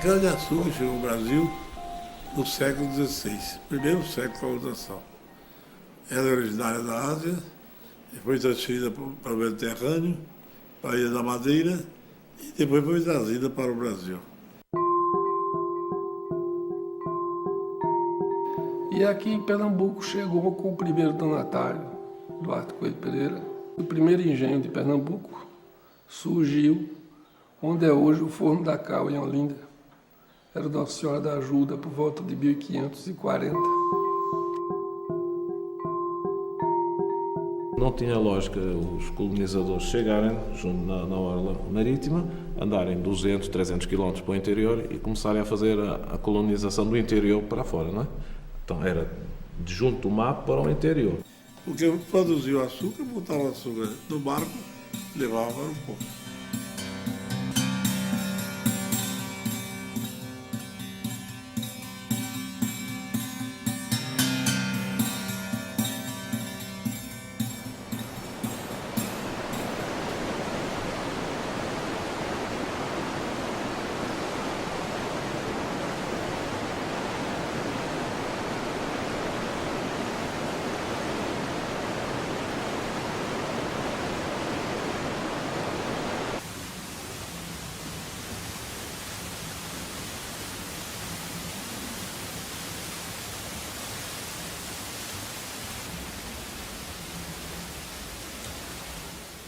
cana-de-açúcar chegou ao Brasil no século XVI, primeiro século da colonização. Ela é originária da Ásia, foi transferida para o Mediterrâneo, para a Ilha da Madeira e depois foi trazida para o Brasil. E aqui em Pernambuco chegou com o primeiro donatário, Duarte Coelho Pereira. O primeiro engenho de Pernambuco surgiu onde é hoje o Forno da Cal, em Olinda. Era Nossa Senhora da Ajuda, por volta de 1540. Não tinha lógica os colonizadores chegarem na orla marítima, andarem 200, 300 km para o interior e começarem a fazer a colonização do interior para fora, não é? Então era de junto do mar para o interior. Porque produziu açúcar, botava o açúcar no barco, levava para o porto.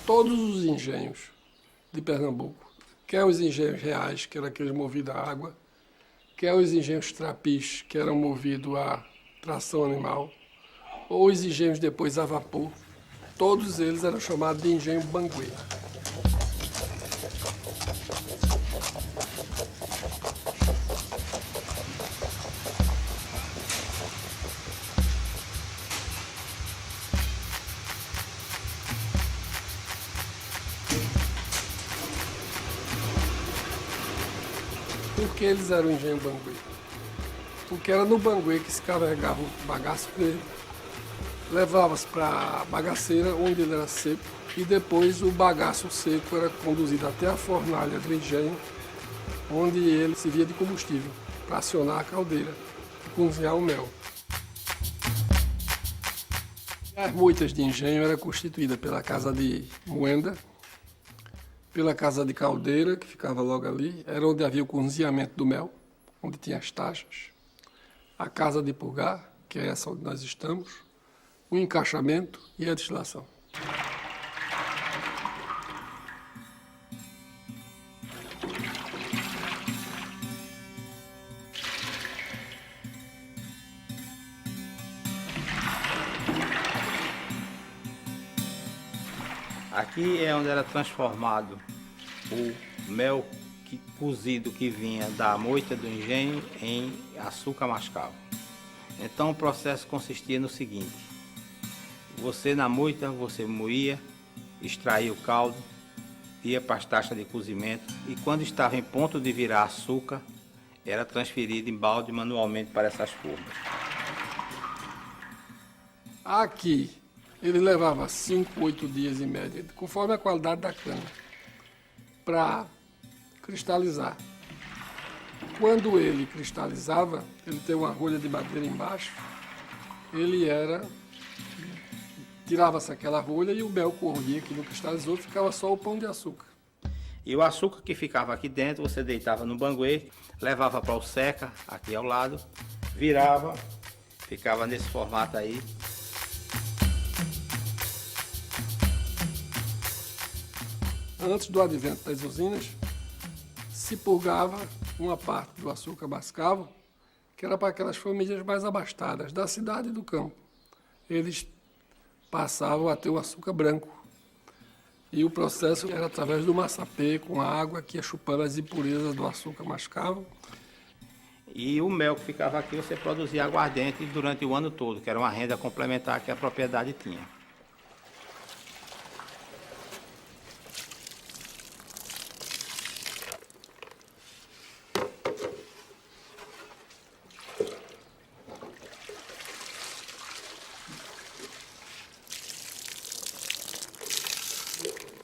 Todos os engenhos de Pernambuco, quer os engenhos reais, que eram aqueles movidos a água, quer os engenhos trapis, que eram movidos a tração animal, ou os engenhos depois a vapor, todos eles eram chamados de engenho Banguê. Por que eles eram engenho Banguê? Porque era no Banguê que se carregava o bagaço dele, levava-se para a bagaceira, onde ele era seco, e depois o bagaço seco era conduzido até a fornalha do engenho, onde ele servia de combustível para acionar a caldeira e cozinhar o mel. As moitas de engenho eram constituídas pela casa de moenda, pela casa de caldeira, que ficava logo ali, era onde havia o cozinhamento do mel, onde tinha as taxas, a casa de purgar, que é essa onde nós estamos, o encaixamento e a destilação. Aqui é onde era transformado o mel cozido que vinha da moita do engenho em açúcar mascavo. Então o processo consistia no seguinte: você na moita, você moía, extraía o caldo, ia para as taxas de cozimento e quando estava em ponto de virar açúcar, era transferido em balde manualmente para essas formas. Aqui ele levava 5, 8 dias em média, conforme a qualidade da cana, para cristalizar. Quando ele cristalizava, ele tem uma rolha de madeira embaixo, tirava-se aquela rolha e o mel corria, que não cristalizou, ficava só o pão de açúcar. E o açúcar que ficava aqui dentro, você deitava no banguê, levava para o seca, aqui ao lado, virava, ficava nesse formato aí. Antes do advento das usinas, se purgava uma parte do açúcar mascavo, que era para aquelas famílias mais abastadas da cidade e do campo. Eles passavam a ter o açúcar branco. E o processo era através do maçapê, com a água que ia chupando as impurezas do açúcar mascavo. E o mel que ficava aqui, você produzia aguardente durante o ano todo, que era uma renda complementar que a propriedade tinha.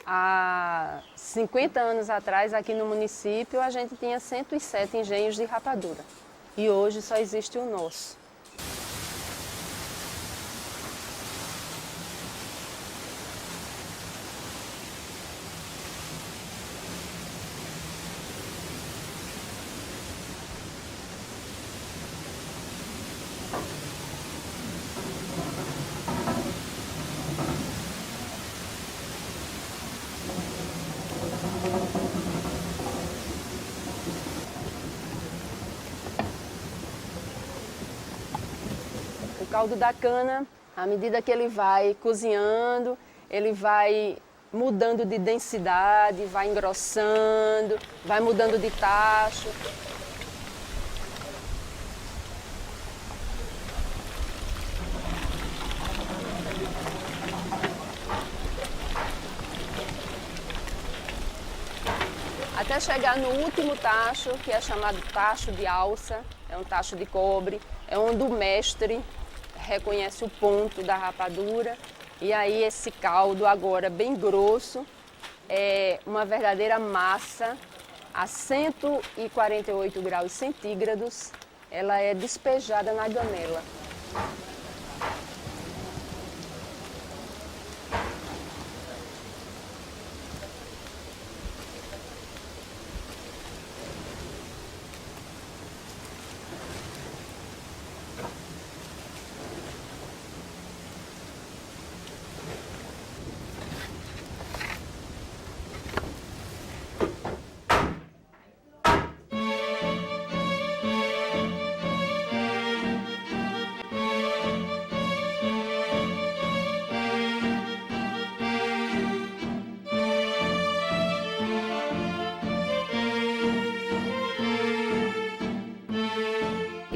Há 50 anos atrás, aqui no município, a gente tinha 107 engenhos de rapadura. E hoje só existe o nosso. O caldo da cana, à medida que ele vai cozinhando, ele vai mudando de densidade, vai engrossando, vai mudando de tacho. Até chegar no último tacho, que é chamado tacho de alça, é um tacho de cobre, é onde o mestre reconhece o ponto da rapadura. E aí esse caldo agora bem grosso, é uma verdadeira massa a 148 graus centígrados, ela é despejada na gamela.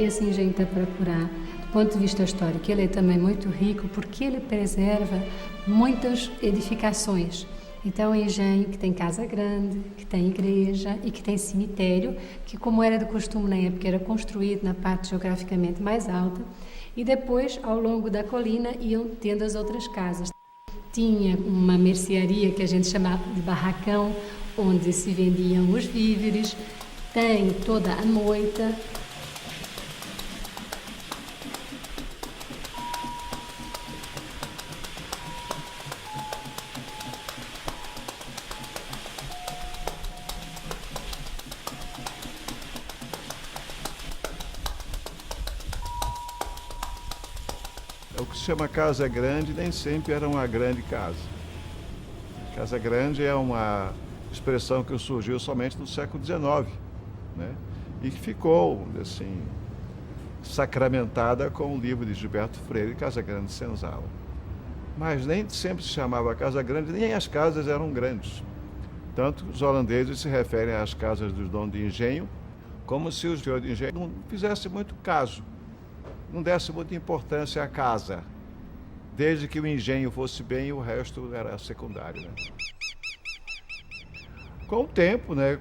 Esse engenho Itaparacurá, do ponto de vista histórico, ele é também muito rico porque ele preserva muitas edificações. Então, é um engenho que tem casa grande, que tem igreja e que tem cemitério, que, como era de costume na época, era construído na parte geograficamente mais alta, e depois, ao longo da colina, iam tendo as outras casas. Tinha uma mercearia que a gente chamava de barracão, onde se vendiam os víveres, tem toda a moita. O que se chama casa grande nem sempre era uma grande casa. Casa grande é uma expressão que surgiu somente no século XIX, né? E que ficou, assim, sacramentada com o livro de Gilberto Freire, Casa Grande Senzala. Mas nem sempre se chamava casa grande, nem as casas eram grandes. Tanto os holandeses se referem às casas dos donos de engenho, como se o senhor de engenho não fizesse muito caso, não desse muita importância à casa. Desde que o engenho fosse bem, o resto era secundário, né? Com o tempo, né,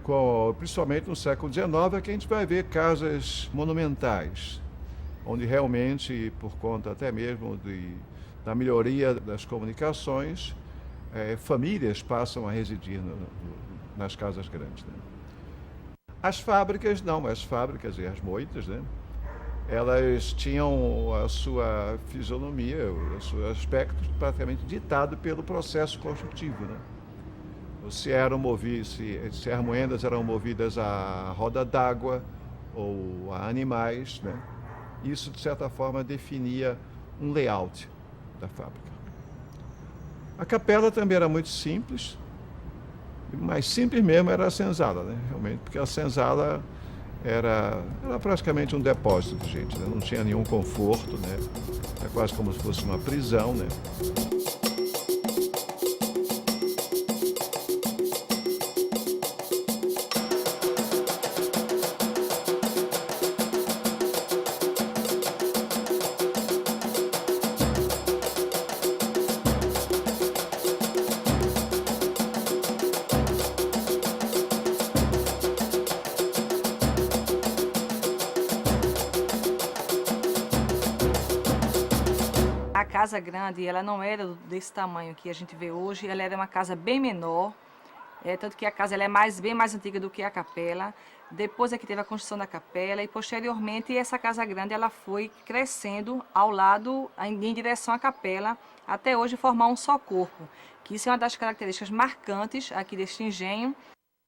principalmente no século XIX, é que a gente vai ver casas monumentais, onde realmente, por conta até mesmo da melhoria das comunicações, famílias passam a residir nas casas grandes, né? As fábricas não, as fábricas e as moitas, né, elas tinham a sua fisionomia, o seu aspecto praticamente ditado pelo processo construtivo, né? Se as moendas eram movidas a roda d'água ou a animais, né? Isso, de certa forma, definia um layout da fábrica. A capela também era muito simples, mas simples mesmo era a senzala, né? Realmente, porque a senzala era praticamente um depósito de gente, né? Não tinha nenhum conforto, né? É quase como se fosse uma prisão, né? A casa grande, ela não era desse tamanho que a gente vê hoje, ela era uma casa bem menor, tanto que a casa ela é bem mais antiga do que a capela. Depois é que teve a construção da capela e posteriormente essa casa grande ela foi crescendo ao lado, em direção à capela, até hoje formar um só corpo, que isso é uma das características marcantes aqui deste engenho.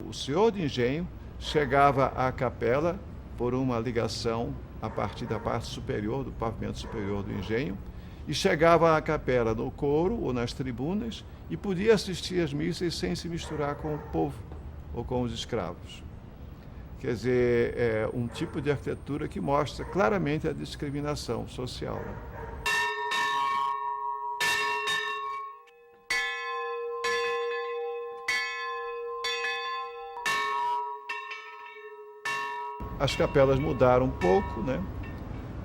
O senhor de engenho chegava à capela por uma ligação a partir da parte superior, do pavimento superior do engenho, e chegava à capela no coro ou nas tribunas e podia assistir às missas sem se misturar com o povo ou com os escravos. Quer dizer, é um tipo de arquitetura que mostra claramente a discriminação social, né? As capelas mudaram um pouco, né?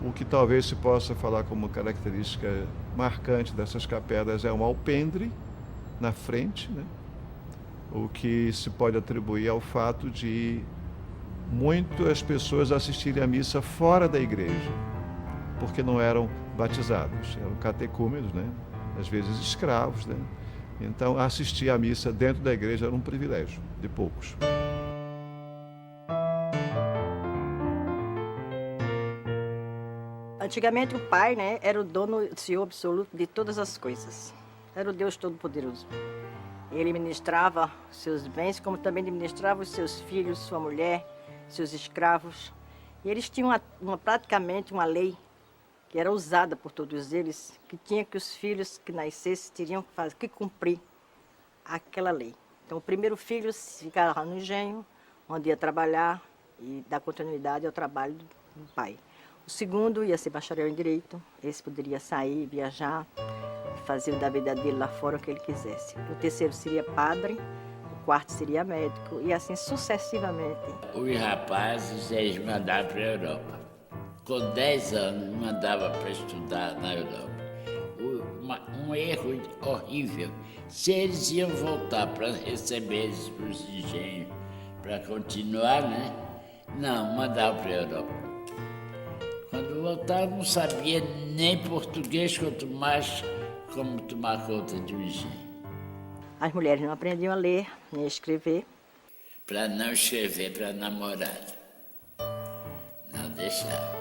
O que talvez se possa falar como característica marcante dessas capelas é um alpendre na frente, né? O que se pode atribuir ao fato de muitas pessoas assistirem à missa fora da igreja, porque não eram batizados, eram catecúmenos, né? Às vezes escravos, né? Então, assistir à missa dentro da igreja era um privilégio de poucos. Antigamente o pai, né, era o dono, o senhor absoluto de todas as coisas. Era o Deus Todo-Poderoso. Ele ministrava seus bens, como também administrava os seus filhos, sua mulher, seus escravos. E eles tinham praticamente uma lei que era usada por todos eles, que tinha que os filhos que nascessem teriam que cumprir aquela lei. Então o primeiro filho ficava no engenho, onde ia trabalhar e dar continuidade ao trabalho do pai. O segundo ia ser bacharel em Direito, esse poderia sair, viajar, fazer da vida dele lá fora o que ele quisesse. O terceiro seria padre, o quarto seria médico e assim sucessivamente. Os rapazes, eles mandavam para a Europa. Com 10 anos, mandava para estudar na Europa. Um erro horrível. Se eles iam voltar para receber eles para os engenhos, para continuar, né? Não, mandava para a Europa. Quando voltava, não sabia nem português, quanto mais como tomar conta de um engenho. As mulheres não aprendiam a ler nem a escrever. Para não escrever para namorar. Não deixava.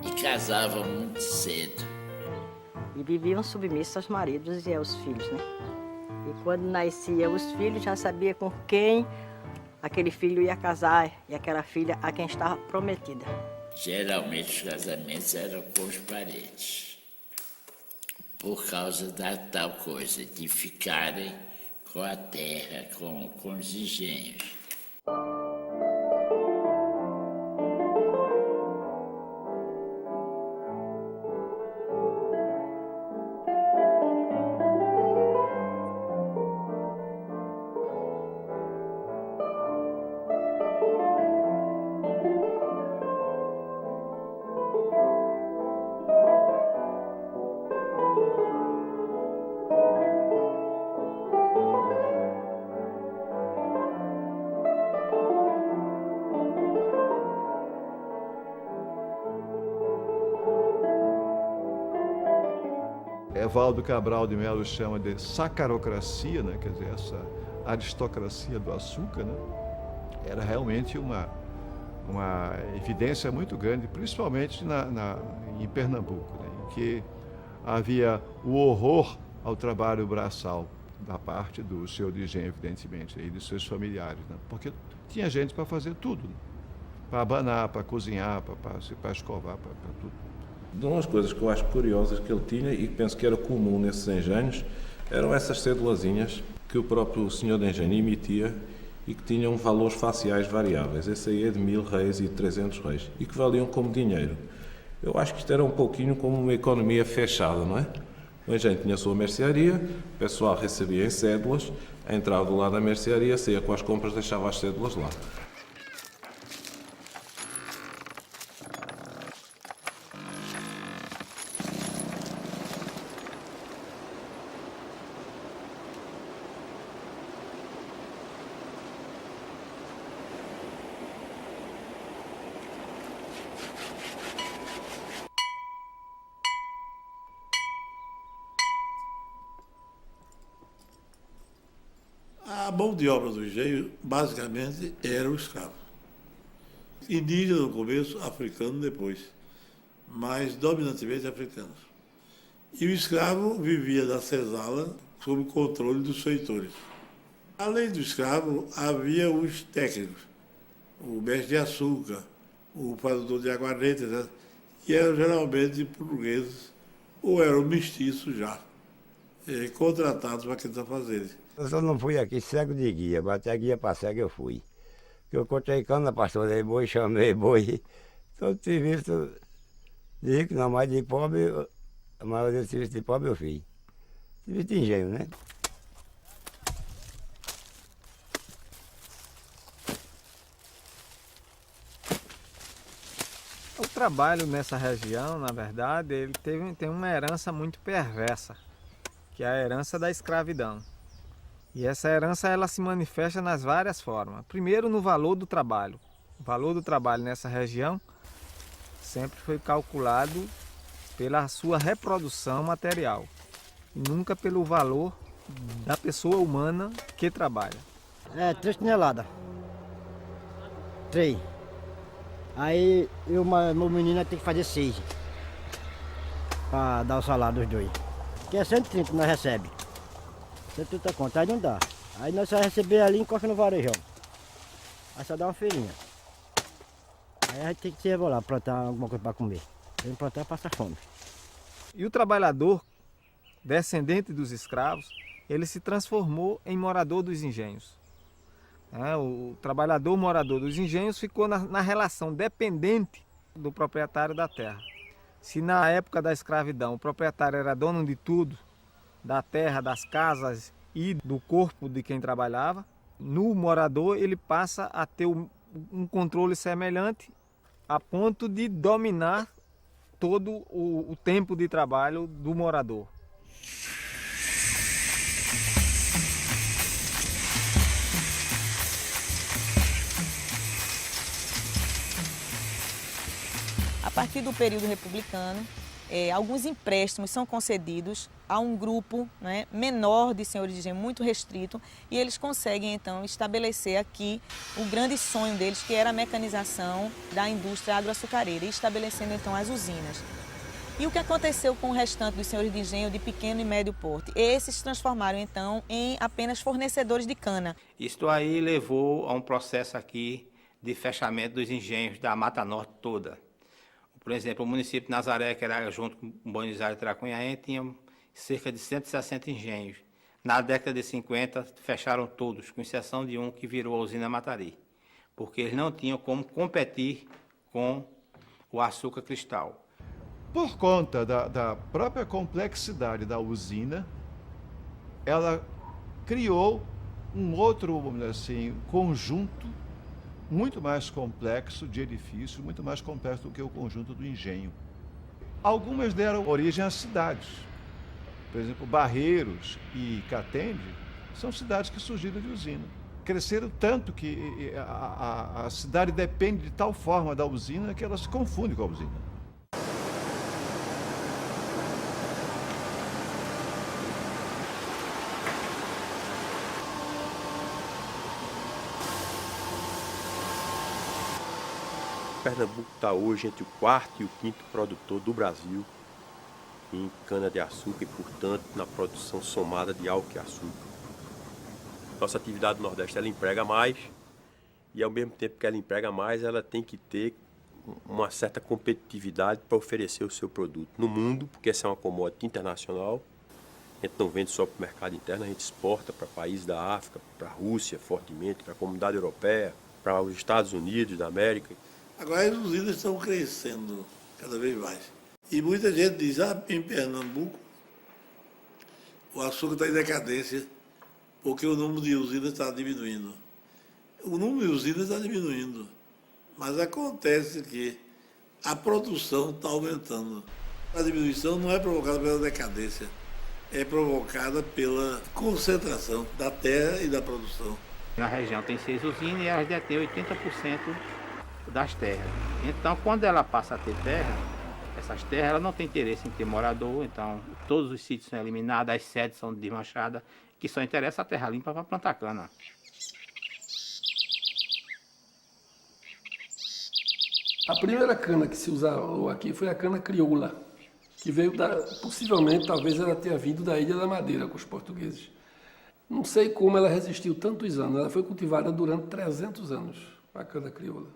E casavam muito cedo. E viviam submissos aos maridos e aos filhos, né? E quando nasciam os filhos, já sabia com quem aquele filho ia casar e aquela filha a quem estava prometida. Geralmente os casamentos eram com os parentes, por causa da tal coisa, de ficarem com a terra, com os engenhos. Evaldo Cabral de Melo chama de sacarocracia, né? Quer dizer, essa aristocracia do açúcar, né? Era realmente uma evidência muito grande, principalmente em Pernambuco, né? Em que havia o horror ao trabalho braçal da parte do senhor de engenho, evidentemente, e dos seus familiares, né? Porque tinha gente para fazer tudo, né? Para abanar, para cozinhar, para escovar, para tudo. Uma das coisas que eu acho curiosas que ele tinha e que penso que era comum nesses engenhos eram essas cédulazinhas que o próprio senhor de engenho emitia e que tinham valores faciais variáveis. Esse aí é de 1000 reis e de 300 reis e que valiam como dinheiro. Eu acho que isto era um pouquinho como uma economia fechada, não é? O engenho tinha a sua mercearia, o pessoal recebia em cédulas, entrava do lado da mercearia, saía com as compras, deixava as cédulas lá. A mão de obra do engenho, basicamente, era o escravo. Indígena no começo, africano depois, mas dominantemente africanos. E o escravo vivia na senzala sob o controle dos feitores. Além do escravo, havia os técnicos, o mestre de açúcar, o fazedor de aguardente, etc., que eram geralmente portugueses ou eram mestiços já, contratados para aqueles afazeres. Eu só não fui aqui cego de guia, até guia para cego eu fui. Que eu cortei cana, pastorei boi, chamei boi. Todo serviço de rico, não mais de pobre, a maioria do serviço de pobre eu fiz. Serviço de engenho, né? O trabalho nessa região, na verdade, ele tem uma herança muito perversa, que é a herança da escravidão. E essa herança ela se manifesta nas várias formas. Primeiro, no valor do trabalho. O valor do trabalho nessa região sempre foi calculado pela sua reprodução material, e nunca pelo valor da pessoa humana que trabalha. 3 toneladas. 3. Aí meu menino tem que fazer 6 para dar o salário dos dois. Que é 130 que nós recebemos. 130 conto, aí não dá. Aí nós só receber ali e encosta no varejão. Aí só dá uma feirinha. Aí a gente tem que se rebolar, plantar alguma coisa para comer. Tem que plantar passa fome. E o trabalhador, descendente dos escravos, ele se transformou em morador dos engenhos. O trabalhador morador dos engenhos ficou na relação dependente do proprietário da terra. Se na época da escravidão o proprietário era dono de tudo, da terra, das casas e do corpo de quem trabalhava, no morador ele passa a ter um controle semelhante a ponto de dominar todo o tempo de trabalho do morador. A partir do período republicano, alguns empréstimos são concedidos a um grupo, né, menor de senhores de engenho, muito restrito, e eles conseguem então estabelecer aqui o grande sonho deles, que era a mecanização da indústria agroaçucareira, e estabelecendo então as usinas. E o que aconteceu com o restante dos senhores de engenho de pequeno e médio porte? Esses se transformaram então em apenas fornecedores de cana. Isto aí levou a um processo aqui de fechamento dos engenhos da Mata Norte toda. Por exemplo, o município de Nazaré, que era junto com Buenos Aires e Tracunhaém, tinha cerca de 160 engenhos. Na década de 50, fecharam todos, com exceção de um que virou a usina Matari, porque eles não tinham como competir com o açúcar cristal. Por conta da própria complexidade da usina, ela criou um outro, vamos dizer assim, conjunto muito mais complexo de edifícios, muito mais complexo do que o conjunto do engenho. Algumas deram origem a cidades. Por exemplo, Barreiros e Catende são cidades que surgiram de usina. Cresceram tanto que a cidade depende de tal forma da usina que ela se confunde com a usina. Pernambuco está hoje entre o 4º e o 5º produtor do Brasil em cana-de-açúcar e, portanto, na produção somada de álcool e açúcar. Nossa atividade no Nordeste, ela emprega mais e, ao mesmo tempo que ela emprega mais, ela tem que ter uma certa competitividade para oferecer o seu produto no mundo, porque essa é uma commodity internacional. A gente não vende só para o mercado interno, a gente exporta para países da África, para a Rússia fortemente, para a comunidade europeia, para os Estados Unidos da América. Agora as usinas estão crescendo cada vez mais. E muita gente diz, em Pernambuco, o açúcar está em decadência, porque o número de usinas está diminuindo. O número de usinas está diminuindo, mas acontece que a produção está aumentando. A diminuição não é provocada pela decadência, é provocada pela concentração da terra e da produção. Na região tem 6 usinas e elas detêm 80% das terras. Então, quando ela passa a ter terra, essas terras ela não tem interesse em ter morador, então todos os sítios são eliminados, as sedes são desmanchadas que só interessa a terra limpa para plantar cana. A primeira cana que se usou aqui foi a cana crioula, que veio possivelmente, talvez ela tenha vindo da Ilha da Madeira com os portugueses. Não sei como ela resistiu tantos anos, ela foi cultivada durante 300 anos, a cana crioula.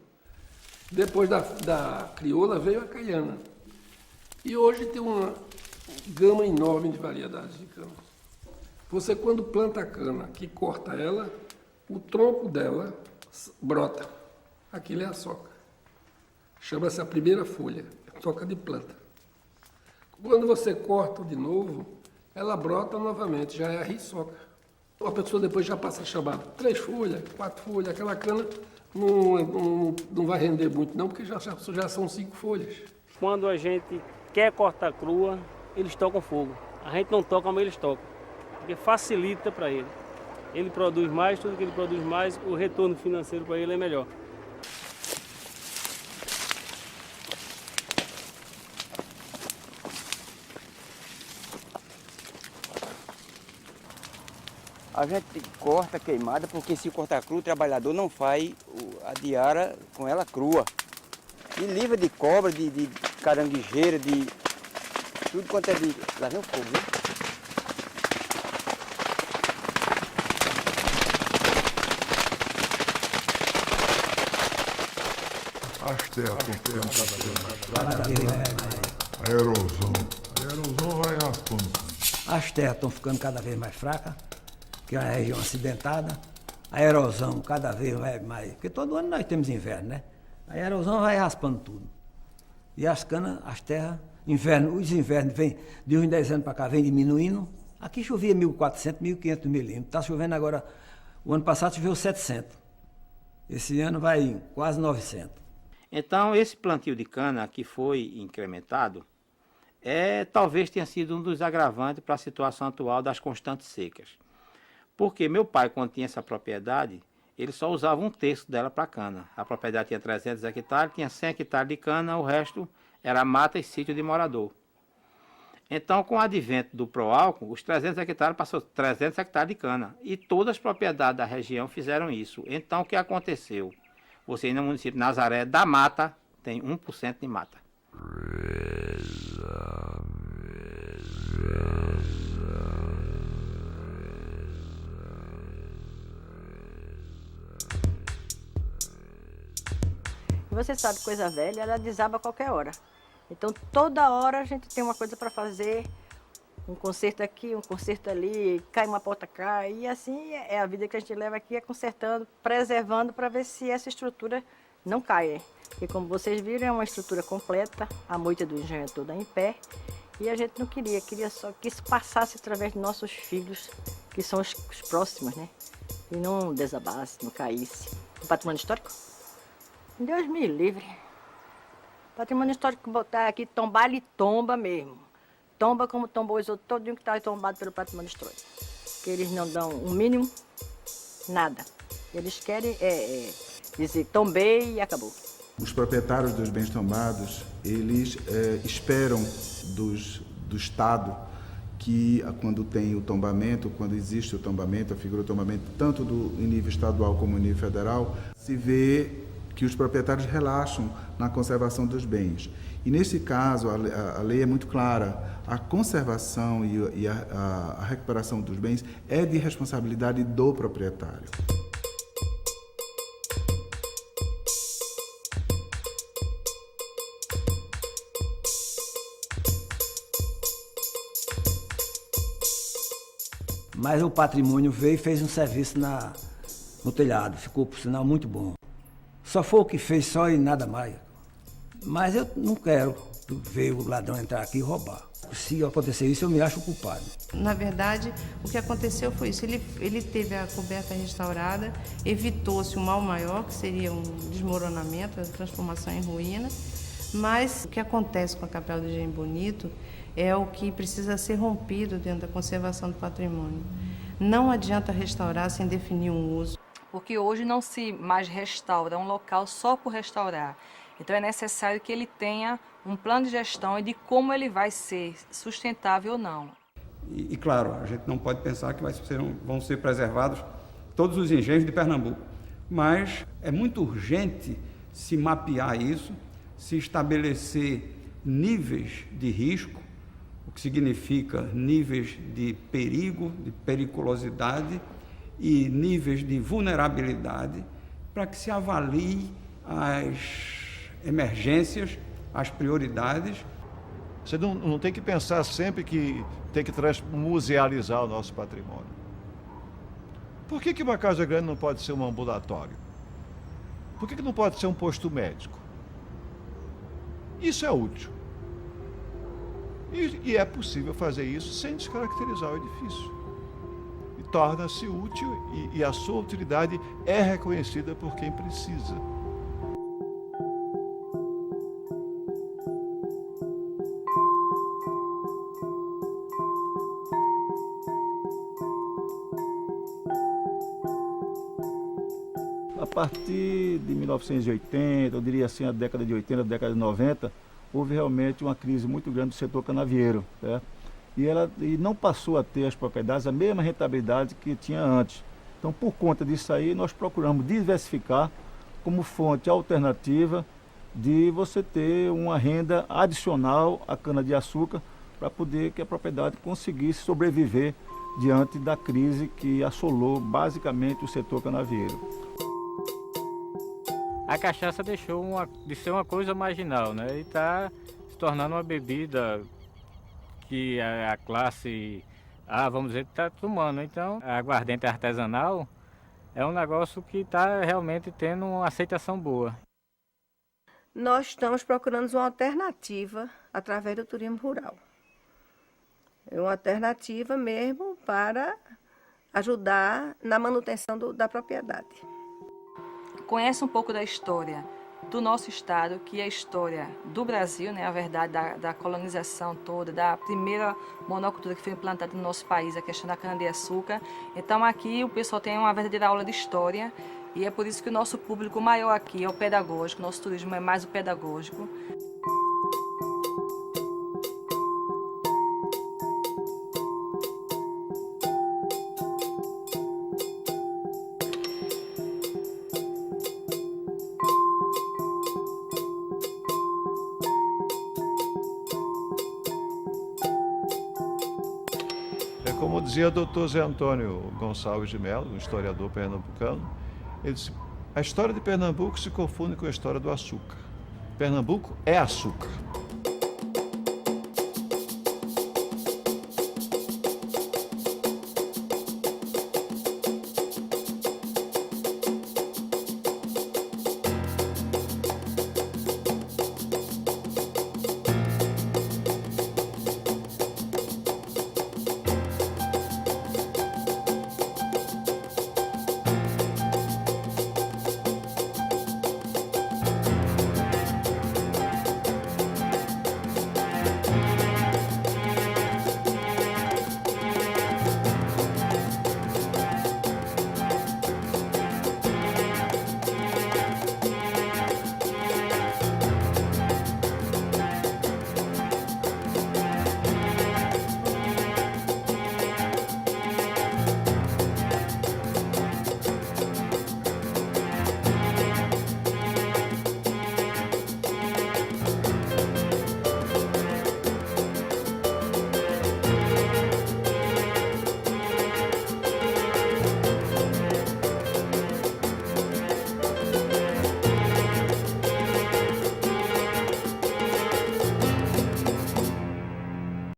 Depois da crioula veio a caiana. E hoje tem uma gama enorme de variedades de cana. Você, quando planta a cana, que corta ela, o tronco dela brota. Aquilo é a soca. Chama-se a primeira folha, soca de planta. Quando você corta de novo, ela brota novamente, já é a riçoca. A pessoa depois já passa a chamar 3 folhas, 4 folhas, aquela cana não vai render muito não, porque já são 5 folhas. Quando a gente quer cortar crua, eles tocam fogo. A gente não toca, mas eles tocam, porque facilita para ele. Ele produz mais, tudo que ele produz mais, o retorno financeiro para ele é melhor. A gente corta queimada, porque se cortar crua, o trabalhador não faz a diária com ela crua. E livra de cobra, de caranguejeira, de tudo quanto é de... Lá vem o fogo, viu? As terras estão cada vez mais. A erosão vai raspando. As terras estão ficando cada vez mais fracas, que é uma região acidentada. A erosão cada vez vai mais... Porque todo ano nós temos inverno, né? A erosão vai raspando tudo. E as canas, as terras, os invernos vêm, de uns 10 anos para cá, vem diminuindo. Aqui chovia 1.400, 1.500 milímetros. Está chovendo agora, o ano passado choveu 700. Esse ano vai quase 900. Então, esse plantio de cana que foi incrementado, talvez tenha sido um dos agravantes para a situação atual das constantes secas. Porque meu pai, quando tinha essa propriedade, ele só usava 1/3 dela para cana. A propriedade tinha 300 hectares, tinha 100 hectares de cana, o resto era mata e sítio de morador. Então, com o advento do Proálcool, os 300 hectares passou 300 hectares de cana. E todas as propriedades da região fizeram isso. Então, o que aconteceu? Você, no município de Nazaré, da mata, tem 1% de mata. Você sabe, coisa velha, ela desaba a qualquer hora. Então, toda hora a gente tem uma coisa para fazer, um conserto aqui, um conserto ali, cai uma porta, cai. E assim é a vida que a gente leva aqui, é consertando, preservando para ver se essa estrutura não cai. Porque, como vocês viram, é uma estrutura completa, a moita do engenho é toda em pé. E a gente não queria só que isso passasse através dos nossos filhos, que são os próximos, né? E não desabasse, não caísse. O patrimônio histórico? Deus me livre. Patrimônio histórico botar aqui, tombar, ele tomba mesmo. Tomba como tombou os outros, todinho que está tombado pelo patrimônio histórico. Que eles não dão um mínimo, nada. Eles querem dizer tombei e acabou. Os proprietários dos bens tombados, eles esperam do Estado que quando tem o tombamento, quando existe o tombamento, a figura do tombamento, tanto em nível estadual como em nível federal, se vê que os proprietários relaxam na conservação dos bens. E nesse caso, a lei é muito clara, a conservação e a recuperação dos bens é de responsabilidade do proprietário. Mas o patrimônio veio e fez um serviço no telhado, ficou, por sinal, muito bom. Só foi o que fez só e nada mais. Mas eu não quero ver o ladrão entrar aqui e roubar. Se acontecer isso, eu me acho culpado. Na verdade, o que aconteceu foi isso. Ele teve a coberta restaurada, evitou-se um mal maior, que seria um desmoronamento, a transformação em ruína. Mas o que acontece com a Capela do Engenho Bonito é o que precisa ser rompido dentro da conservação do patrimônio. Não adianta restaurar sem definir um uso. Porque hoje não se mais restaura um local só por restaurar. Então é necessário que ele tenha um plano de gestão e de como ele vai ser sustentável ou não. E claro, a gente não pode pensar que vão ser preservados todos os engenhos de Pernambuco, mas é muito urgente se mapear isso, se estabelecer níveis de risco, o que significa níveis de perigo, de periculosidade e níveis de vulnerabilidade, para que se avalie as emergências, as prioridades. Você não tem que pensar sempre que tem que musealizar o nosso patrimônio. Por que uma casa grande não pode ser um ambulatório? Por que não pode ser um posto médico? Isso é útil. E é possível fazer isso sem descaracterizar o edifício. E torna-se útil e a sua utilidade é reconhecida por quem precisa. A partir de 1980, eu diria assim, a década de 80, a década de 90, houve realmente uma crise muito grande do setor canavieiro, certo? E não passou a ter as propriedades a mesma rentabilidade que tinha antes. Então, por conta disso aí, nós procuramos diversificar como fonte alternativa de você ter uma renda adicional à cana-de-açúcar para poder que a propriedade conseguisse sobreviver diante da crise que assolou basicamente o setor canavieiro. A cachaça deixou de ser uma coisa marginal, né? E está se tornando uma bebida que a classe A, vamos dizer, está tomando. Então, a aguardente artesanal é um negócio que está realmente tendo uma aceitação boa. Nós estamos procurando uma alternativa através do turismo rural. É uma alternativa mesmo para ajudar na manutenção da propriedade. Conhece um pouco da história do nosso estado, que é a história do Brasil, né? A verdade da colonização toda, da primeira monocultura que foi implantada no nosso país, a questão da cana-de-açúcar. Então aqui o pessoal tem uma verdadeira aula de história e é por isso que o nosso público maior aqui é o pedagógico, nosso turismo é mais o pedagógico. Como dizia o Dr. Zé Antônio Gonçalves de Mello, um historiador pernambucano, ele disse: a história de Pernambuco se confunde com a história do açúcar. Pernambuco é açúcar.